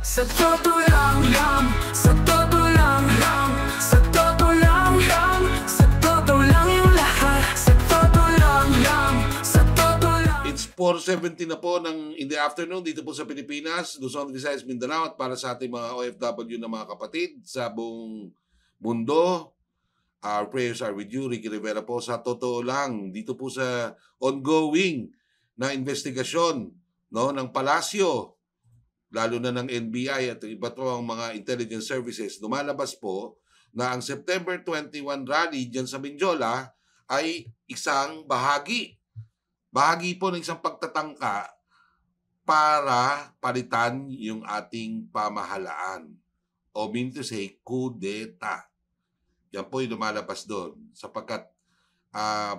Sa totoo lang lang, sa totoo lang lang, sa totoo lang lang, sa totoo lang yung lahat. Sa totoo lang lang, sa totoo lang. It's 4:70 na po in the afternoon dito po sa Pilipinas, Luzon, Visayas, Mindanao, at para sa ating mga OFW na mga kapatid sa buong mundo. Our prayers are with you. Ricky Rivera po sa totoo lang dito po sa ongoing na investigasyon, no, ng Palasyo, lalo na ng NBI at iba po ang mga intelligence services. Lumalabas po na ang September 21 rally dyan sa Mindiola ay isang bahagi po ng isang pagtatangka para palitan yung ating pamahalaan. O mean to say, coup d'etat. Yan po yung lumalabas doon. Sapagkat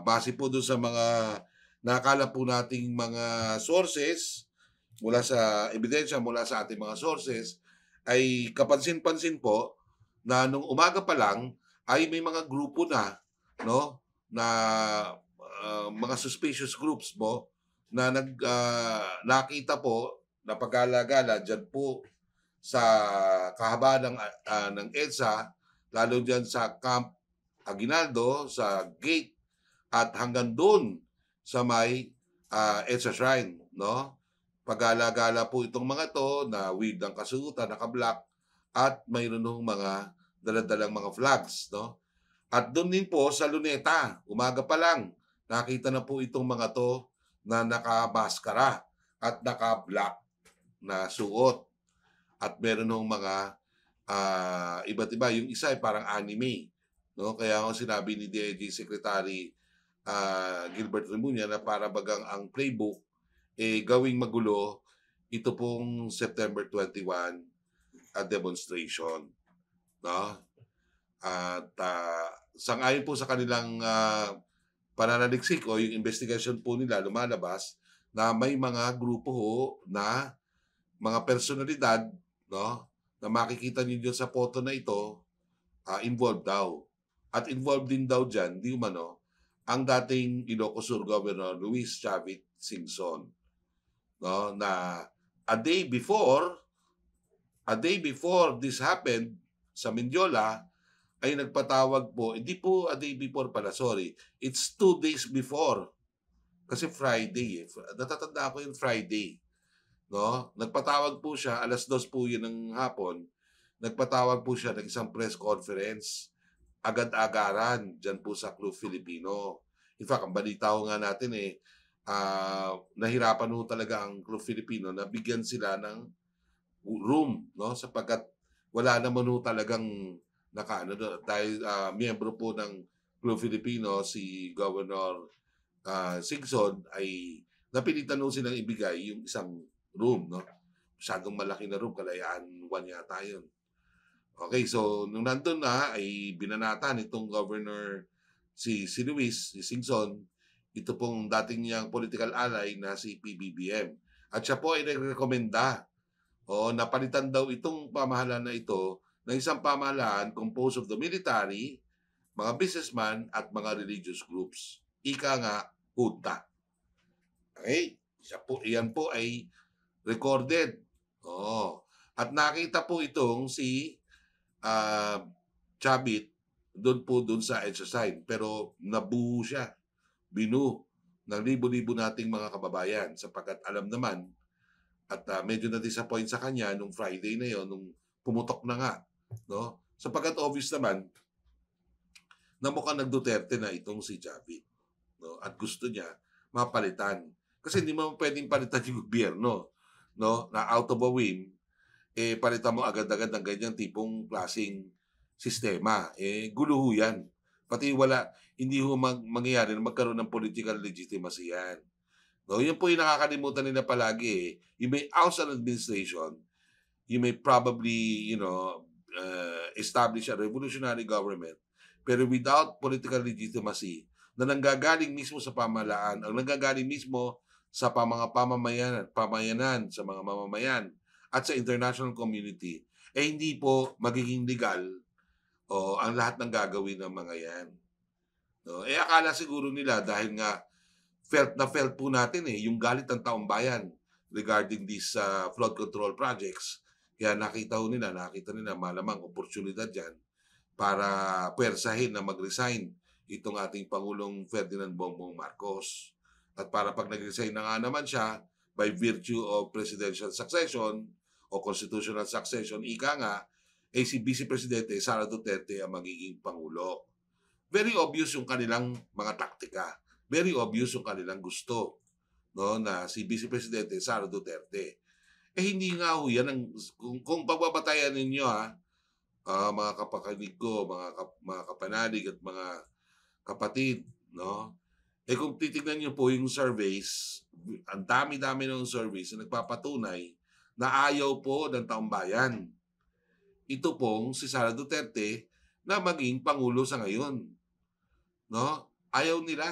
base po doon sa mga nakakala po nating mga sources, mula sa ebidensya, mula sa ating mga sources, ay kapansin-pansin po na nung umaga pa lang ay may mga grupo na, no, na mga suspicious groups po na nakita po na pagala-gala dyan po sa kahabaan ng EDSA, lalo dyan sa Camp Aguinaldo, sa gate, at hanggang doon sa may EDSA Shrine, no? Pagala-gala po itong mga to na weird ang kasuotan, naka-black, at mayroon ng mga daladalang mga flags, no? At doon din po sa Luneta, umaga pa lang, nakita na po itong mga to na naka-maskara at naka-black na suot. At meron ng mga iba't iba. Yung isa ay parang anime, no? Kaya ako sinabi ni DIG Secretary Gilbert Remulla na para bagang ang playbook gawing magulo ito pong September 21 demonstration, no? At sangayon po sa kanilang pananaliksik o yung investigation po nila, lumalabas na may mga grupo ho na mga personalidad, no, na makikita niyo dyan sa photo na ito, involved daw. At involved din daw dyan, di umano, ang dating Ilocos Sur Governor Luis Chavit Singson, no, na a day before this happened sa Mindiola ay nagpatawag po, hindi po a day before pala, sorry, it's 2 days before, kasi Friday, natatanda ko yung Friday, no? Nagpatawag po siya, 2:00 po yun ng hapon, nagpatawag po siya ng isang press conference, agad-agaran dyan po sa Club Filipino. In fact, ang balita ko nga natin nahirapan ho talaga ang Club Filipino na bigyan sila ng room, no, sapagkat wala naman ho talagang dahil miyembro po ng Club Filipino si Governor Singson, ay napilitan ho silang ibigay yung isang room, no? Masyadong malaki na room, Kalayaan 1 yata yun. Okay, so nung nandun na ay binanatan itong governor si Luis, si Singson, ito pong dating niyang political ally na si PBBM. At siya po ay nagrekomenda na palitan daw itong pamahalaan na ito ng isang pamahalaan composed of the military, mga businessman, at mga religious groups. Ika nga, junta. Okay? Iyan po ay recorded. At nakita po itong si Chavit doon sa exercise. Pero nabuo siya. Binu ng libo-libo nating mga kababayan sapagkat alam naman at medyo na-disappoint sa kanya nung Friday na yon, nung pumutok na nga, no? Sapagkat obvious naman na mukhang nag-Duterte na itong si Chavit, no? At gusto niya mapalitan. Kasi hindi mo pwedeng palitan yung gobyerno, no? Na out of a whim, palitan mo agad-agad ng ganyan tipong klaseng sistema. Gulo yan. Pati hindi ho mangyayari na magkaroon ng political legitimacy yan. No, yun po yung nakakalimutan nila palagi. You may oust an administration, you may probably, establish a revolutionary government, pero without political legitimacy na nanggagaling mismo sa pamahalaan, ang nanggagaling mismo sa mga pamayanan, sa mga mamamayan, at sa international community, hindi po magiging legal ang lahat ng gagawin ng mga yan. No? Akala siguro nila dahil nga felt po natin yung galit ng taong bayan regarding these flood control projects. Kaya nakita nila malamang oportunidad yan para pwersahin na mag-resign itong ating Pangulong Ferdinand Bongbong Marcos. At para pag nag-resign na nga naman siya, by virtue of presidential succession o constitutional succession, ika nga, si Vice Presidente Sara Duterte ang magiging Pangulo. Very obvious yung kanilang mga taktika. Very obvious yung kanilang gusto, no, na si Vice Presidente Sara Duterte. Hindi nga ho yan. Kung pagbabatayan ninyo, mga kapakanig ko, mga kapanalig at mga kapatid, no? Kung titignan niyo po yung surveys, ang dami-dami ng surveys na nagpapatunay na ayaw po ng taong bayan. Ito pong si Sara Duterte na maging Pangulo sa ngayon. No? Ayaw nila.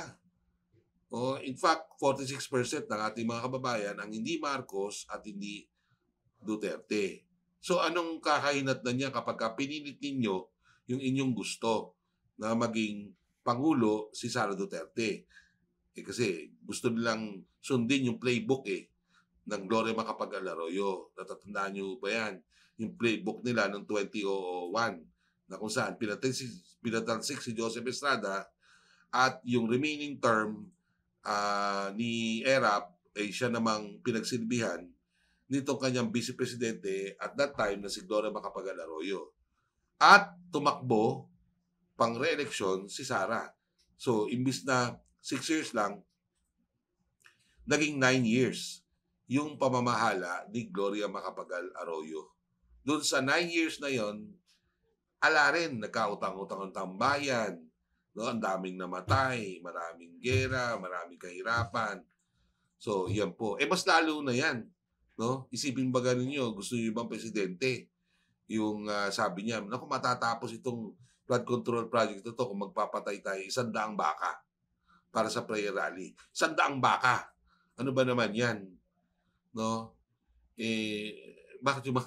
In fact, 46% ng ating mga kababayan ang hindi Marcos at hindi Duterte. So anong kakahinat na niya kapag pinilit ninyo yung inyong gusto na maging Pangulo si Sara Duterte? Kasi gusto nilang sundin yung playbook ng Gloria Macapagal-Arroyo. Natatandaan nyo ba yan? Yung playbook nila noong 2001 na kung saan pinatalsik si Joseph Estrada at yung remaining term ni Erap siya namang pinagsilbihan nitong kanyang Vice Presidente at that time na si Gloria Macapagal-Arroyo. At tumakbo pang re-eleksyon si Sara. So, imbis na 6 years lang, naging 9 years yung pamamahala ni Gloria Macapagal-Arroyo. Doon sa 9 years na yon, ala rin, nagkautang-utang ang tambayan, no? Ang daming namatay, maraming gera, maraming kahirapan. So, yan po. Mas lalo na yan. No? Isipin ba ninyo, gusto niyo bang presidente? Yung sabi niya, naku, matatapos itong flood control project ito kung magpapatay tayo 100 baka para sa prayer rally. 100 baka. Ano ba naman yan? No? Bakit yung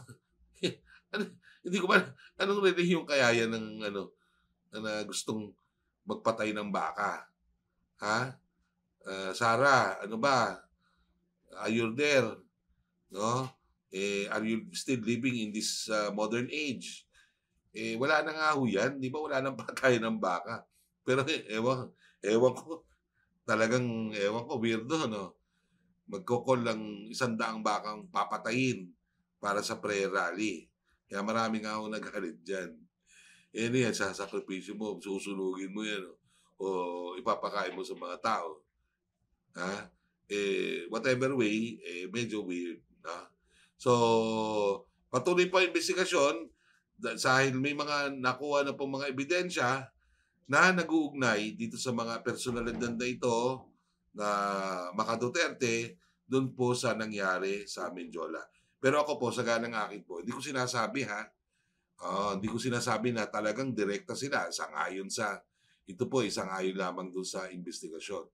hindi ko ba, anong relihiyong kaya yan ng na gustong magpatay ng baka? Ha? Sara, ano ba? Are you there? No? Are you still living in this modern age? Wala na nga ho yan. Di ba wala nang patay ng baka? Pero ewan ko. Talagang, weirdo, no? Magkokol lang 100 bakang papatayin para sa prayer rally. Kaya marami nga ako nagalit dyan. Yan, sasakripisyo mo, susunugin mo yan, o ipapakain mo sa mga tao. Ha? Whatever way, medyo weird. So, patuloy pa investigasyon dahil may mga nakuha na pong mga ebidensya na nag-uugnay dito sa mga personalidad na ito na Duterte doon po sa nangyari sa Menjola. Pero ako po, sa ganang akin po, hindi ko sinasabi hindi ko sinasabi na talagang direkta sila sangayon sa, ito po sangayon lamang doon sa investigasyon.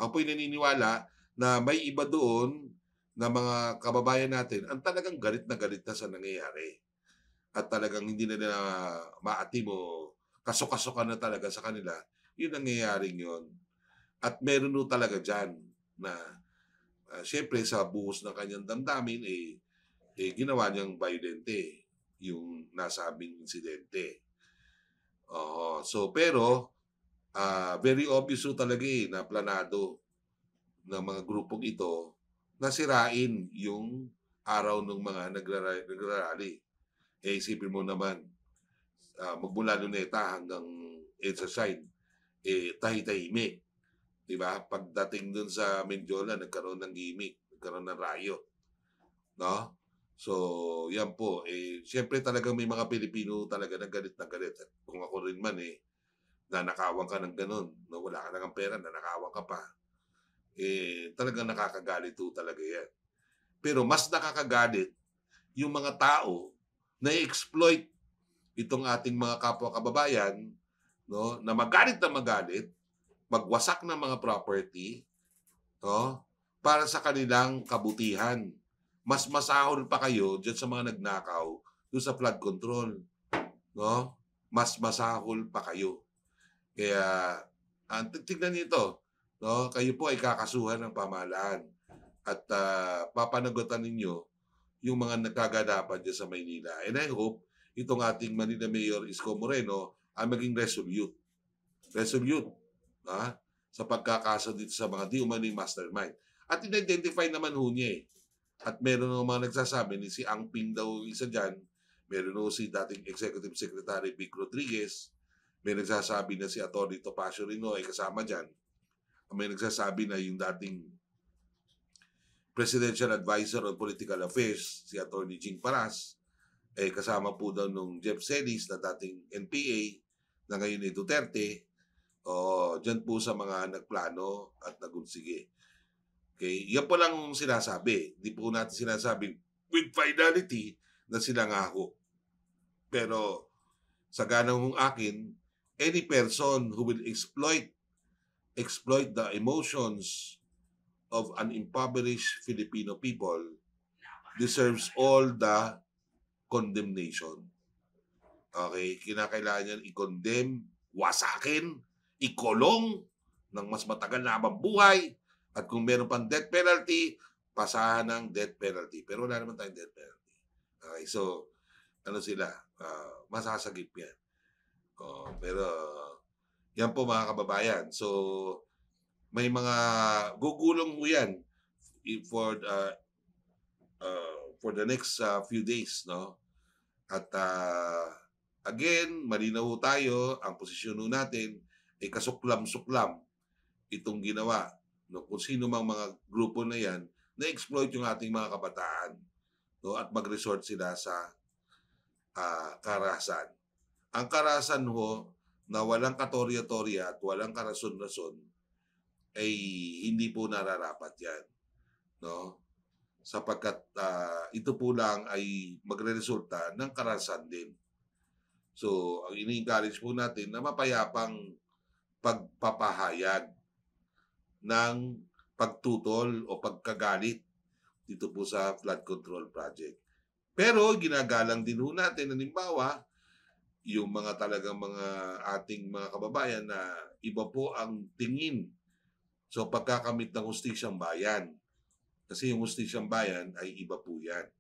Ako po'y naniniwala na may iba doon na mga kababayan natin ang talagang galit na sa nangyayari. At talagang hindi na nila maatim o kasok-kasokan na talaga sa kanila yung nangyayaring yun. At meron no talaga dyan na syempre sa buhos ng kanyang damdamin ginawa niyang violente yung nasabing insidente. So pero very obvious talaga na planado ng mga grupong ito na sirain yung araw ng mga nagrarally. Isipin mo naman, magmula Luneta hanggang EDSA Shine, tahi-tahimik. Diba? Pagdating dun sa Menjola, nagkaroon ng gimmick, nagkaroon ng riot. No? So, yan po. Siyempre talagang may mga Pilipino talaga na galit na galit. At kung ako rin man, nanakawan ka ng ganun. No? Wala ka ng pera, nanakawan ka pa. Talagang nakakagalit talaga yan. Pero mas nakakagalit yung mga tao na i-exploit itong ating mga kapwa-kababayan, no, na magalit, magwasak ng mga property, no, para sa kanilang kabutihan. Mas masahol pa kayo dyan sa mga nagnakaw doon sa flood control. No? Mas masahol pa kayo. Kaya, tignan niyo ito. No? Kayo po ay kakasuhan ng pamahalaan. At papanagutan ninyo yung mga nagkaganapan dyan sa Maynila. And I hope itong ating Manila Mayor Isko Moreno ay maging resolute. Resolute sa pagkakaso dito sa mga di umano'y mastermind. At in-identify naman ho niya eh. At meron ng mga nagsasabi ni si Ang Ping daw isa dyan. Meron ho si dating Executive Secretary Vic Rodriguez. May nagsasabi na si Atty. Topacio Rino ay kasama dyan. May nagsasabi na yung dating Presidential Advisor on Political Affairs, si Atty. Jing Paras, ay kasama po daw nung Jeff Celis na dating NPA na ngayon ay Duterte. Dyan po sa mga nagplano at nagunsige. Okay, yan po lang sinasabi. Hindi po natin sinasabing with finality na sila nga ho. Pero sa ganang akin, any person who will exploit the emotions of an impoverished Filipino people deserves all the condemnation. Okay, kinakailangan yan i-condemn, wasakin, ikulong ng mas matagal na habang buhay. At kung meron pang death penalty, pasahan ng death penalty. Pero wala naman tayong death penalty. Okay, so, ano sila? Masasagip yan. Pero, yan po mga kababayan. So, may mga gugulong mo yan for the next few days, no? At again, malinaw tayo, ang posisyon natin ay kasuklam-suklam itong ginawa. No, kung sino mang mga grupo na yan, na-exploit yung ating mga kabataan, no, at mag-resort sila sa karahasan. Ang karahasan ho, na walang katorya-torya at walang karason-rason, ay hindi po nararapat yan. No? Sapagkat ito po lang ay magre-resulta ng karahasan din. So, ang ini-encourage po natin na mapayapang pagpapahayag ng pagtutol o pagkagalit dito po sa flood control project. Pero ginagalang din ho natin, halimbawa, yung mga talagang mga ating mga kababayan na iba po ang tingin. So pagkakamit ng hustisyang bayan. Kasi yung hustisyang bayan ay iba po yan.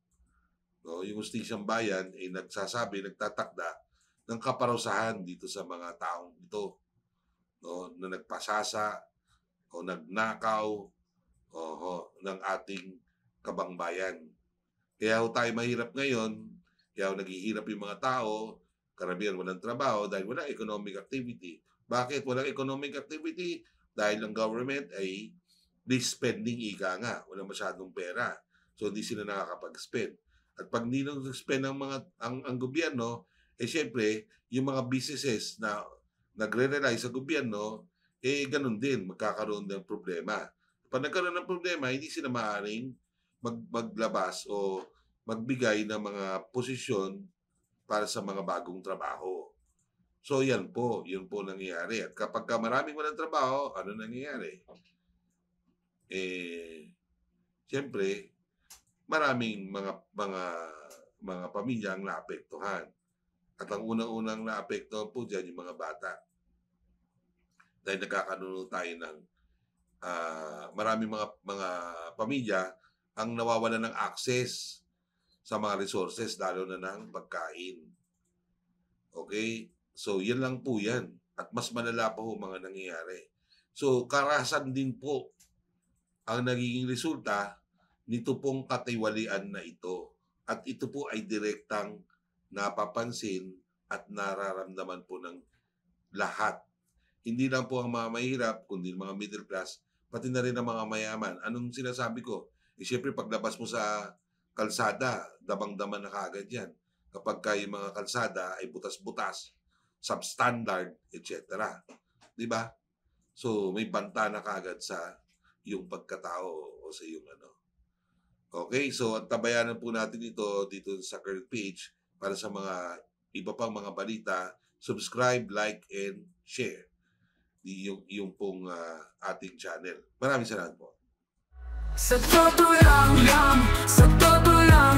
No, yung hustisyang bayan ay nagtatakda ng kaparusahan dito sa mga taong ito. No, na nagpasasa o nagnakaw ng ating kabangbayan. Kaya ho tayo mahirap ngayon, kaya ho naghihirap yung mga tao, karamihan walang trabaho dahil walang economic activity. Bakit walang economic activity? Dahil ang government ay spending ika nga, walang masyadong pera. So hindi sila nakakapag-spend. At pag hindi nag-spend ang gobyerno, syempre, yung mga businesses na nagre-rely sa gobyerno, ganun din, magkakaroon ng problema. Pag nagkaroon ng problema, hindi sila maaaring maglabas o magbigay ng mga posisyon para sa mga bagong trabaho. So yun po nangyayari. At kapag maraming walang trabaho, ano nangyayari? Siyempre, maraming mga pamilya ang naapektuhan. At ang unang-unang naapektuhan po dyan yung mga bata. Dahil nagkakanuno tayo ng maraming mga pamilya ang nawawalan ng access sa mga resources, lalo na ng pagkain. Okay? So, yan lang po yan. At mas malala pa po mga nangyayari. So, karahasan din po ang nagiging resulta nito pong katiwalian na ito. At ito po ay direktang napapansin at nararamdaman po ng lahat. Hindi lang po ang mga mahirap, kundi mga middle class, pati na rin ang mga mayaman. Anong sinasabi ko? Siyempre, paglabas mo sa kalsada, damang-daman na kaagad yan. Kapag kayo mga kalsada ay butas-butas, substandard, etc. Diba? So, may banta na kaagad sa yung pagkatao o sa yung ano. Okay, so tabayanan po natin ito dito sa current page para sa mga iba pang mga balita. Subscribe, like, and share yung pong ating channel. Maraming salamat po. Sa totoo lang, sa totoo lang,